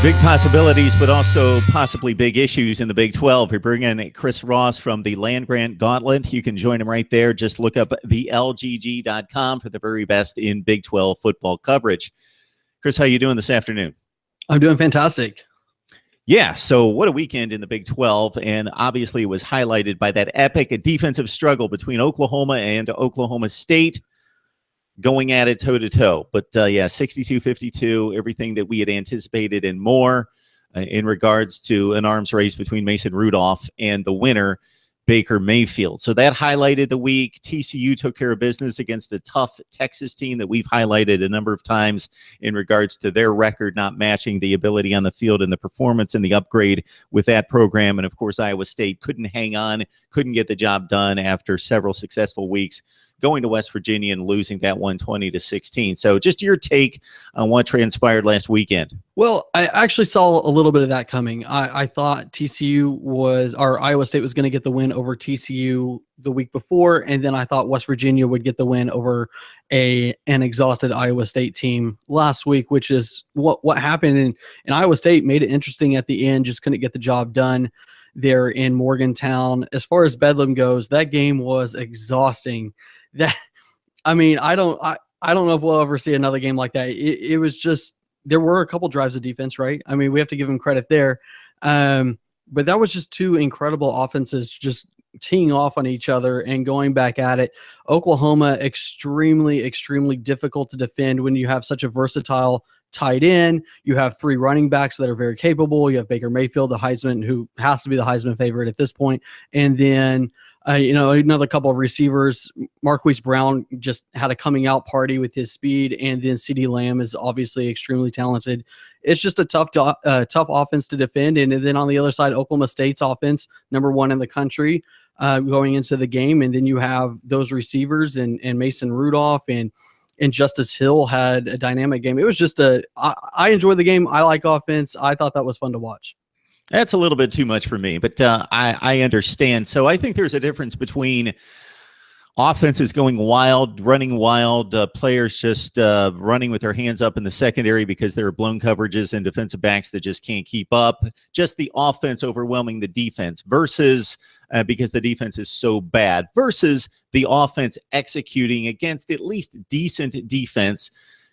Big possibilities, but also possibly big issues in the Big 12. We bring in Chris Ross from the Land Grant Gauntlet. You can join him right there. Just look up thelgg.com for the very best in Big 12 football coverage. Chris, how you doing this afternoon? I'm doing fantastic. Yeah, so what a weekend in the Big 12, and obviously it was highlighted by that epic defensive struggle between Oklahoma and Oklahoma State, going at it toe-to-toe. But, yeah, 62-52, everything that we had anticipated and more in regards to an arms race between Mason Rudolph and the winner, Baker Mayfield. So that highlighted the week. TCU took care of business against a tough Texas team that we've highlighted a number of times in regards to their record not matching the ability on the field and the performance and the upgrade with that program. And, of course, Iowa State couldn't hang on, couldn't get the job done after several successful weeks going to West Virginia and losing that one 20-16. So just your take on what transpired last weekend. Well, I actually saw a little bit of that coming. I thought Iowa State was going to get the win over TCU the week before, and then I thought West Virginia would get the win over an exhausted Iowa State team last week, which is what happened. And Iowa State made it interesting at the end, just couldn't get the job done there in Morgantown. As far as Bedlam goes, that game was exhausting. I don't know if we'll ever see another game like that. It was just, there were a couple drives of defense, right? I mean, we have to give them credit there. But that was just two incredible offenses just teeing off on each other and going back at it. Oklahoma, extremely, extremely difficult to defend when you have such a versatile tight end. You have three running backs that are very capable. You have Baker Mayfield, the Heisman, who has to be the Heisman favorite at this point. And then another couple of receivers. Marquise Brown just had a coming out party with his speed, and then CeeDee Lamb is obviously extremely talented. It's just a tough offense to defend. And then on the other side, Oklahoma State's offense, number one in the country, going into the game. And then you have those receivers and Mason Rudolph and Justice Hill had a dynamic game. It was just I enjoyed the game. I like offense. I thought that was fun to watch. That's a little bit too much for me, but I understand. So I think there's a difference between offenses going wild, running wild, players just running with their hands up in the secondary because there are blown coverages and defensive backs that just can't keep up. Just the offense overwhelming the defense versus because the defense is so bad versus the offense executing against at least decent defense.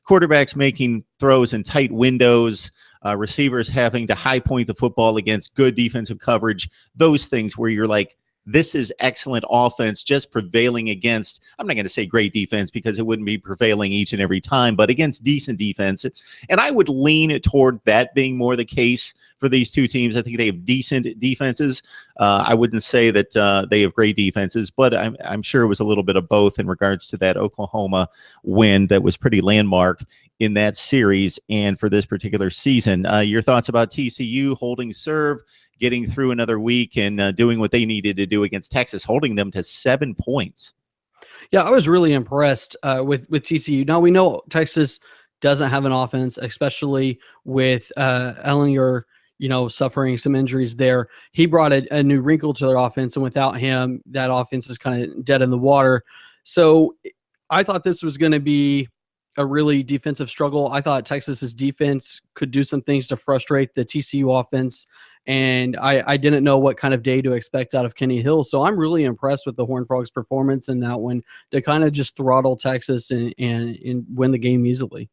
Quarterbacks making throws in tight windows, receivers having to high point the football against good defensive coverage, those things where you're like, this is excellent offense just prevailing against, I'm not going to say great defense because it wouldn't be prevailing each and every time, but against decent defense. And I would lean toward that being more the case for these two teams. I think they have decent defenses. I wouldn't say that they have great defenses, but I'm sure it was a little bit of both in regards to that Oklahoma win that was pretty landmark in that series and for this particular season. Your thoughts about TCU holding serve, getting through another week and doing what they needed to do against Texas, holding them to 7 points. Yeah, I was really impressed with TCU. Now, we know Texas doesn't have an offense, especially with Ellinger, suffering some injuries there. He brought a new wrinkle to their offense, and without him, that offense is kind of dead in the water. So I thought this was going to be a really defensive struggle. I thought Texas's defense could do some things to frustrate the TCU offense, and I didn't know what kind of day to expect out of Kenny Hill. So I'm really impressed with the Horned Frogs' performance in that one to kind of just throttle Texas and win the game easily.